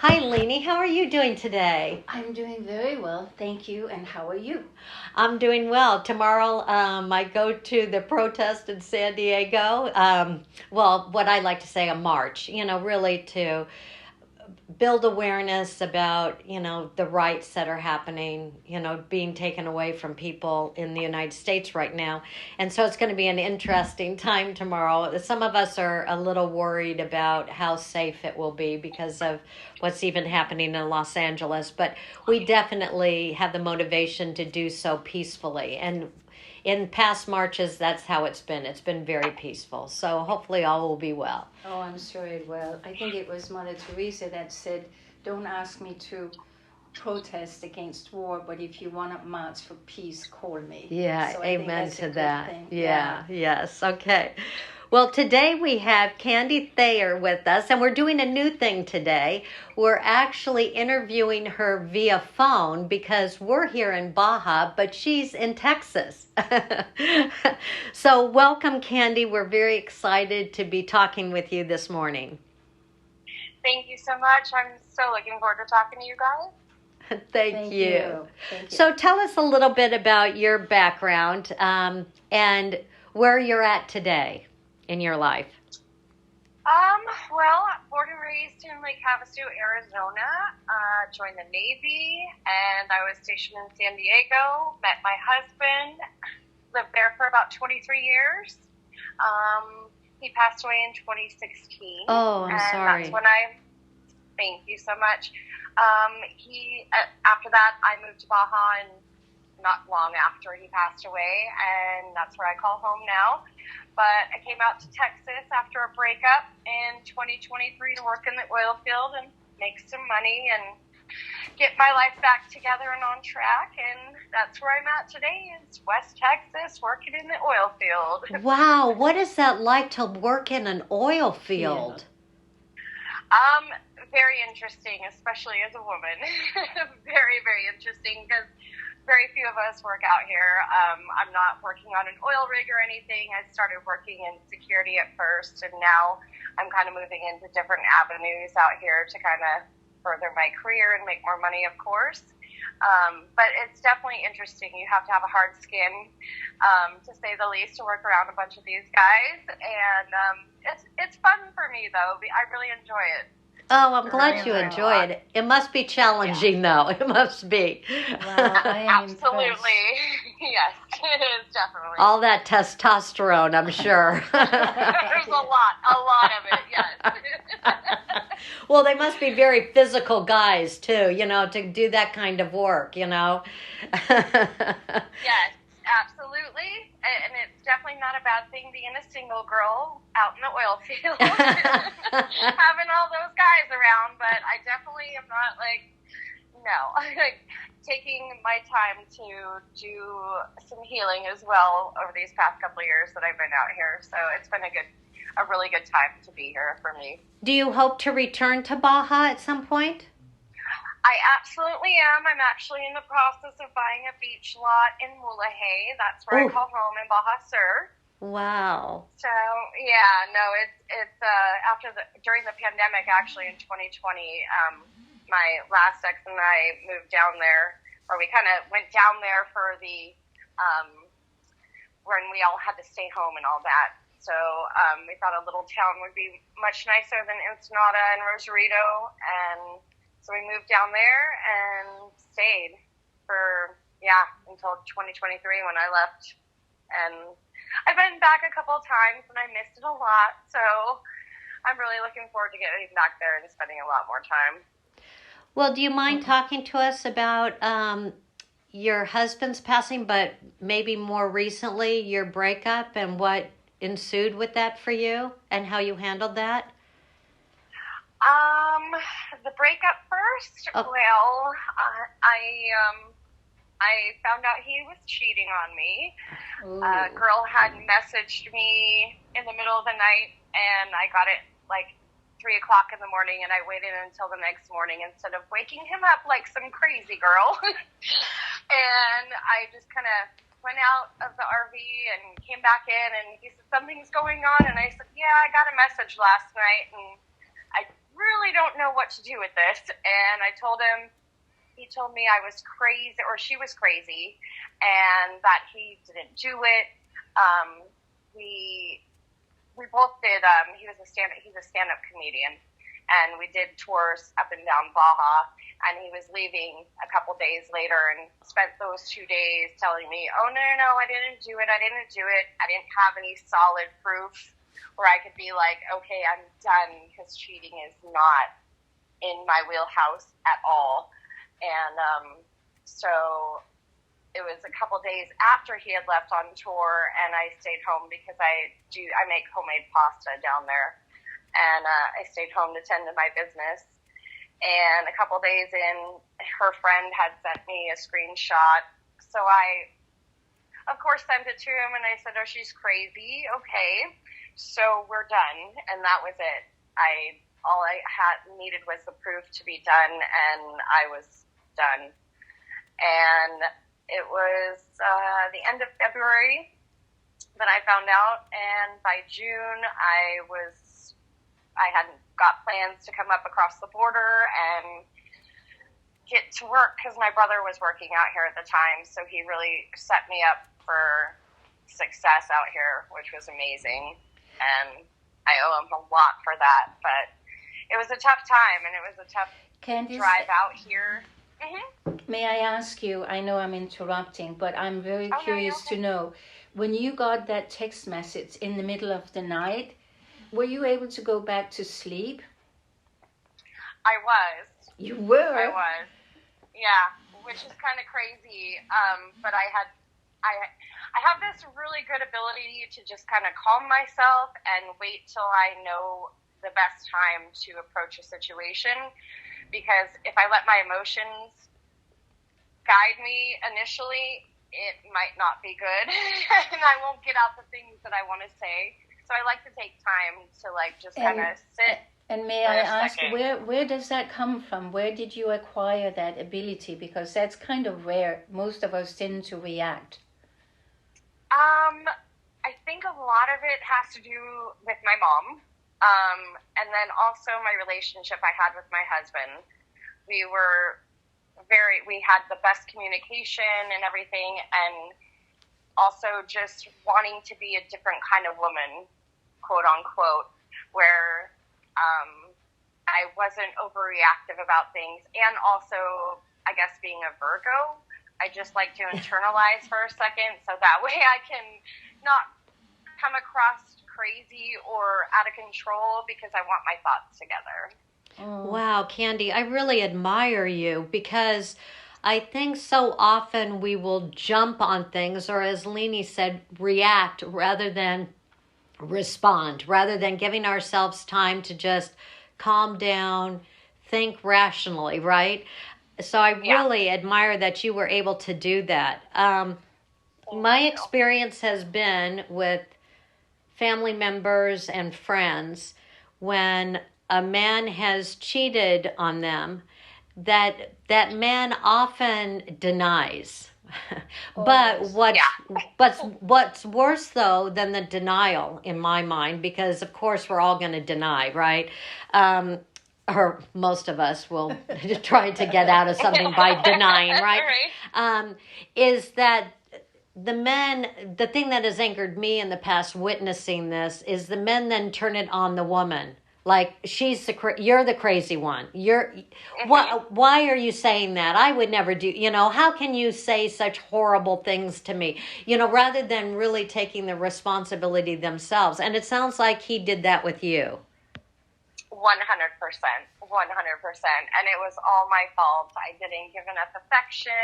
Hi, Leanie. How are you doing today? I'm doing very well, thank you. And how are you? I'm doing well. Tomorrow, I go to the protest in San Diego. Well, what I like to say a march, really to build awareness about, the rights that are happening, being taken away from people in the United States right now. And so it's going to be an interesting time tomorrow. Some of us are a little worried about how safe it will be because of what's even happening in Los Angeles, but we definitely have the motivation to do so peacefully. And in past marches, that's how it's been. It's been very peaceful. So hopefully all will be well. Oh, I'm sure it will. I think it was Mother Teresa that said, don't ask me to protest against war, but if you want to march for peace, call me. Yeah, So I think amen that's a to good that. thing. Yeah, yes. Okay. Well, today we have Candi Thayer with us, and we're doing a new thing today. We're actually interviewing her via phone because we're here in Baja, but she's in Texas. So, welcome, Candi. We're very excited to be talking with you this morning. Thank you so much. I'm so looking forward to talking to you guys. Thank you. Thank you. So, tell us a little bit about your background and where you're at today in your life. Well, born and raised in Lake Havasu, Arizona, joined the Navy, and I was stationed in San Diego, met my husband, lived there for about 23 years. He passed away in 2016. Oh, I'm sorry. That's when thank you so much. After that, I moved to Baja, and not long after he passed away, and that's where I call home now. But I came out to Texas after a breakup in 2023 to work in the oil field and make some money and get my life back together and on track. And that's where I'm at today, is West Texas, working in the oil field. Wow, what is that like to work in an oil field? Very interesting, especially as a woman. Very, very interesting because very few of us work out here. I'm not working on an oil rig or anything. I started working in security at first, and now I'm kind of moving into different avenues out here to kind of further my career and make more money, of course. But it's definitely interesting. You have to have a hard skin, to say the least, to work around a bunch of these guys. And it's fun for me, though. I really enjoy it. Oh, I'm glad you enjoy it. It must be challenging, though. It must be. Wow, I am absolutely. Yes, it is definitely. All that testosterone, I'm sure. There's a lot of it, yes. Well, they must be very physical guys, too, to do that kind of work, Yes, absolutely. And it's definitely not a bad thing being a single girl out in the oil field. Having all those guys around, but I definitely am not taking my time to do some healing as well over these past couple of years that I've been out here. So it's been a really good time to be here for me. Do you hope to return to Baja at some point? I absolutely am. I'm actually in the process of buying a beach lot in Mulegé. That's where I call home in Baja Sur. Wow. So yeah, no, it's during the pandemic, actually in 2020, my last ex and I moved down there, or we kind of went down there for the when we all had to stay home and all that. So we thought a little town would be much nicer than Ensenada and Rosarito, and so we moved down there and stayed for until 2023 when I left. And I've been back a couple of times, and I missed it a lot. So I'm really looking forward to getting back there and spending a lot more time. Well, do you mind talking to us about your husband's passing, but maybe more recently your breakup and what ensued with that for you and how you handled that? The breakup first. Oh. Well, I found out he was cheating on me. A girl had messaged me in the middle of the night, and I got it like 3 o'clock in the morning, and I waited until the next morning instead of waking him up like some crazy girl. And I just kind of went out of the RV and came back in, and he said, something's going on. And I said, yeah, I got a message last night, and I really really don't know what to do with this. And I told him, he told me I was crazy, or she was crazy, and that he didn't do it. We both did. He's a stand-up comedian, and we did tours up and down Baja. And he was leaving a couple days later, and spent those 2 days telling me, "Oh no, I didn't do it. I didn't do it. I didn't have any solid proof where I could be like, okay, I'm done, because cheating is not in my wheelhouse at all." And so it was a couple days after he had left on tour, and I stayed home because I make homemade pasta down there, and I stayed home to tend to my business. And a couple days in, her friend had sent me a screenshot, so I, of course, sent it to him, and I said, "Oh, she's crazy. Okay, so we're done," and that was it. All I needed was the proof to be done, and I was done. And it was the end of February that I found out, and by June I hadn't got plans to come up across the border and get to work, because my brother was working out here at the time, so he really set me up for success out here, which was amazing, and I owe him a lot for that. But it was a tough time, and it was a tough Candice, drive out here. may I ask you, I know I'm interrupting, but I'm very curious to know, when you got that text message in the middle of the night, were you able to go back to sleep? I was. You were? I was. Yeah, which is kind of crazy. But I have this really good ability to just kind of calm myself and wait till I know the best time to approach a situation, because if I let my emotions guide me initially, it might not be good, and I won't get out the things that I want to say. So I like to take time to just kind of sit. And may I ask, where does that come from? Where did you acquire that ability? Because that's kind of rare. Most of us tend to react. I think a lot of it has to do with my mom. And then also my relationship I had with my husband. We had the best communication and everything, and also just wanting to be a different kind of woman, quote unquote, where I wasn't overreactive about things, and also, I guess, being a Virgo, I just like to internalize for a second, so that way I can not come across crazy or out of control, because I want my thoughts together. Wow, Candi, I really admire you, because I think so often we will jump on things, or as Leni said, react rather than respond, rather than giving ourselves time to just calm down, think rationally, right? So I really admire that you were able to do that. My experience has been with family members and friends, when a man has cheated on them, that man often denies. But what's worse though than the denial, in my mind, because of course we're all going to deny, right? Or most of us will try to get out of something by denying, right? Is that the thing that has angered me in the past witnessing this is the men then turn it on the woman. Like, you're the crazy one. Why are you saying that? I would never do, how can you say such horrible things to me? Rather than really taking the responsibility themselves. And it sounds like he did that with you. 100%. And it was all my fault. I didn't give enough affection.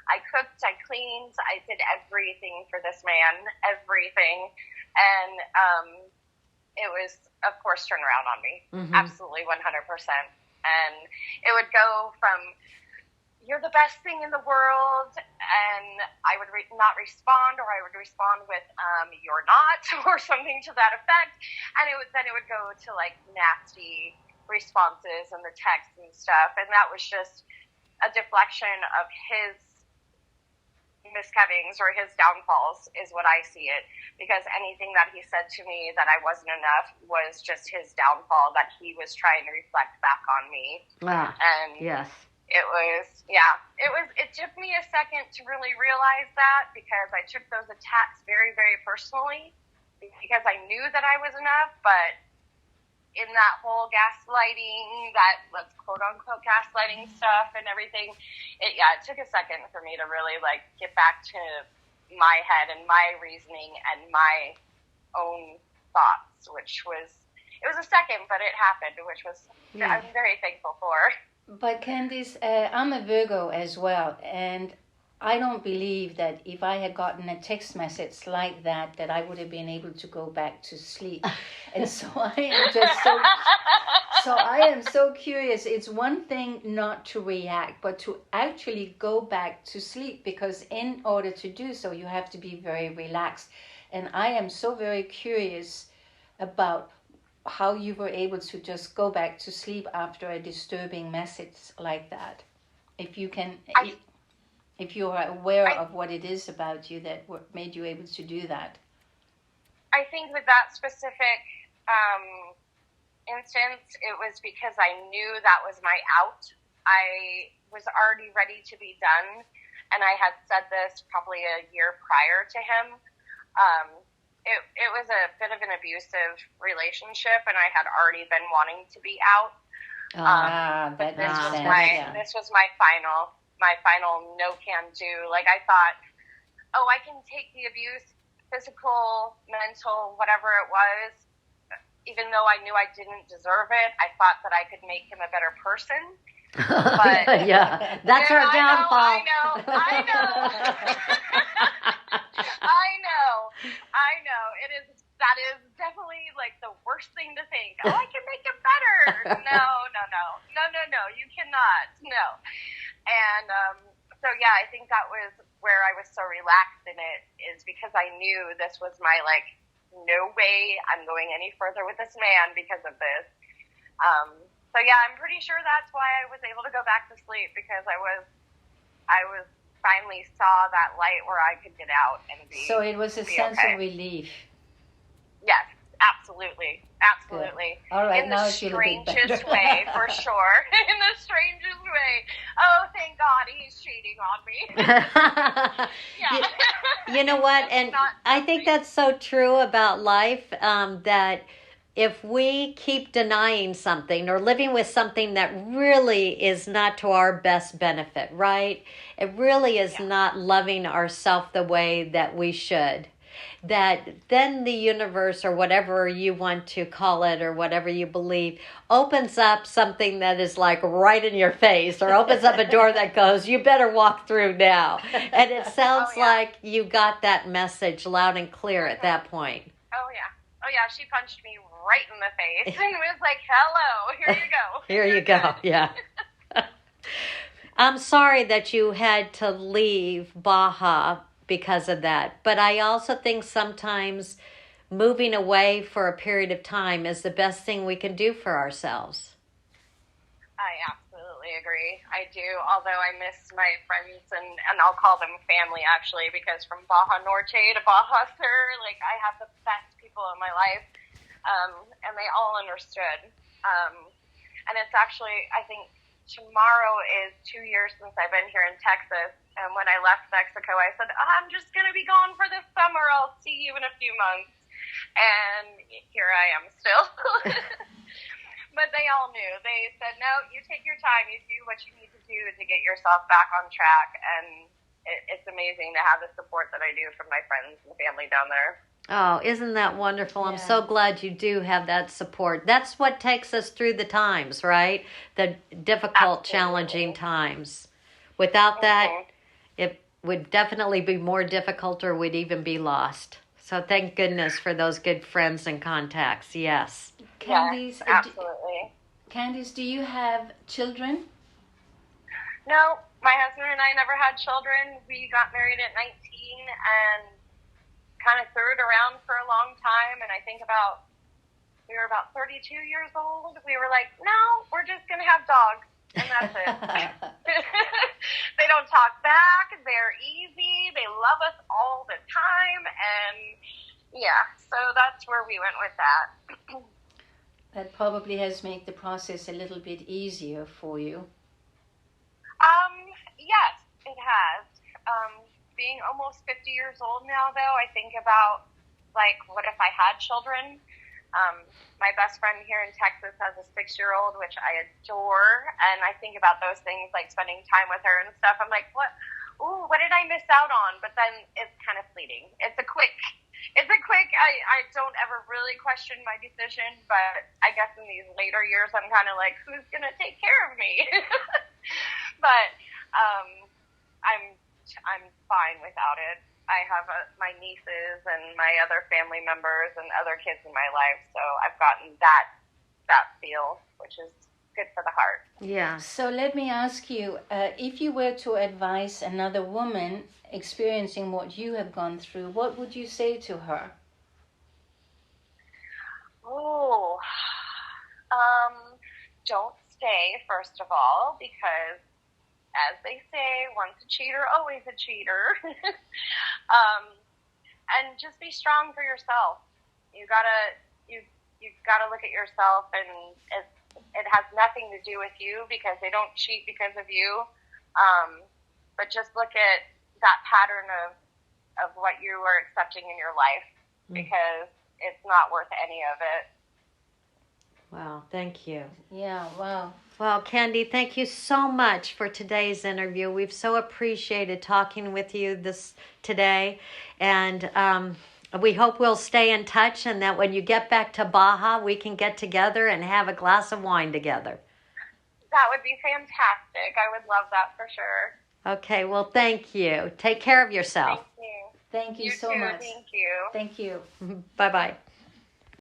I cooked, I cleaned, I did everything for this man, everything. And it was, of course, turned around on me. Mm-hmm. Absolutely, 100%. And it would go from, "You're the best thing in the world," and I would not respond, or I would respond with, "You're not," or something to that effect. And it would go to nasty responses in the text and stuff. And that was just a deflection of misgivings or his downfalls is what I see it, because anything that he said to me that I wasn't enough was just his downfall that he was trying to reflect back on me. And yes. It took me a second to really realize that, because I took those attacks very, very personally, because I knew that I was enough, but in that whole gaslighting, that let's quote unquote gaslighting stuff and everything, it took a second for me to really like get back to my head and my reasoning and my own thoughts, which was, it was a second, but it happened, which was, I'm very thankful for. But Candice, I'm a Virgo as well, and I don't believe that if I had gotten a text message like that, that I would have been able to go back to sleep. And so I am so curious. It's one thing not to react, but to actually go back to sleep, because in order to do so, you have to be very relaxed. And I am so very curious about how you were able to just go back to sleep after a disturbing message like that. If you can, if you are aware of what it is about you that made you able to do that. I think with that specific instance, it was because I knew that was my out. I was already ready to be done, and I had said this probably a year prior to him. It was a bit of an abusive relationship, and I had already been wanting to be out. This was my final no can do. Like, I thought, I can take the abuse, physical, mental, whatever it was, even though I knew I didn't deserve it. I thought that I could make him a better person. But that's our downfall. I know. That is definitely like the worst thing to think. I can make it better. No. You cannot. No. And I think that was where I was so relaxed in it, is because I knew this was my like, no way I'm going any further with this man because of this. I'm pretty sure that's why I was able to go back to sleep, because I was finally saw that light where I could get out and be. So it was a sense of relief. Yes, absolutely. Good. All right, in now the strangest way, for sure. In the strangest way. Oh, thank God he's cheating on me. You know what? And I think that's so true about life, that if we keep denying something or living with something that really is not to our best benefit, right? It really is not loving ourselves the way that we should. That then the universe, or whatever you want to call it, or whatever you believe, opens up something that is like right in your face, or opens up a door that goes, you better walk through now. And it sounds like you got that message loud and clear at that point. Oh yeah, she punched me right in the face and was like, hello, here you go. Here you go, yeah. I'm sorry that you had to leave Baja because of that. But I also think sometimes moving away for a period of time is the best thing we can do for ourselves. I absolutely agree. I do, although I miss my friends, and I'll call them family, actually, because from Baja Norte to Baja Sur, like, I have the best people in my life, and they all understood. And it's actually, I think, tomorrow is 2 years since I've been here in Texas. And when I left Mexico, I said, I'm just going to be gone for this summer. I'll see you in a few months. And here I am still. But they all knew. They said, no, you take your time. You do what you need to do to get yourself back on track. And it's amazing to have the support that I do from my friends and family down there. Oh, isn't that wonderful? I'm so glad you do have that support. That's what takes us through the times, right? The difficult, challenging times. Without that, it would definitely be more difficult, or we'd even be lost. So thank goodness for those good friends and contacts. Yes. Candice, absolutely. Candice, do you have children? No, my husband and I never had children. We got married at 19 and kind of threw it around for a long time. And I think we were about 32 years old. We were like, no, we're just going to have dogs. And that's it. They don't talk back. They're easy. They love us all the time. And yeah, so that's where we went with that. That probably has made the process a little bit easier for you. Yes, it has. Being almost 50 years old now, though, I think about, like, what if I had children? My best friend here in Texas has a 6-year-old, which I adore, and I think about those things, like spending time with her and stuff. I'm like, what did I miss out on? But then it's kind of fleeting. I don't ever really question my decision, but I guess in these later years, I'm kind of like, who's going to take care of me? But I'm fine without it. I have my nieces and my other family members and other kids in my life, so I've gotten that feel, which is good for the heart. Yeah. So let me ask you, if you were to advise another woman experiencing what you have gone through, what would you say to her? Oh, don't stay, first of all, because as they say, once a cheater, always a cheater. And just be strong for yourself. You gotta look at yourself, and it has nothing to do with you, because they don't cheat because of you. But just look at that pattern of what you are accepting in your life, because it's not worth any of it. Wow, thank you. Yeah, wow. Well, Candi, thank you so much for today's interview. We've so appreciated talking with you today, and we hope we'll stay in touch, and that when you get back to Baja, we can get together and have a glass of wine together. That would be fantastic. I would love that for sure. Okay, well, thank you. Take care of yourself. Thank you. Thank you so too. much. Thank you. Thank you. Bye-bye.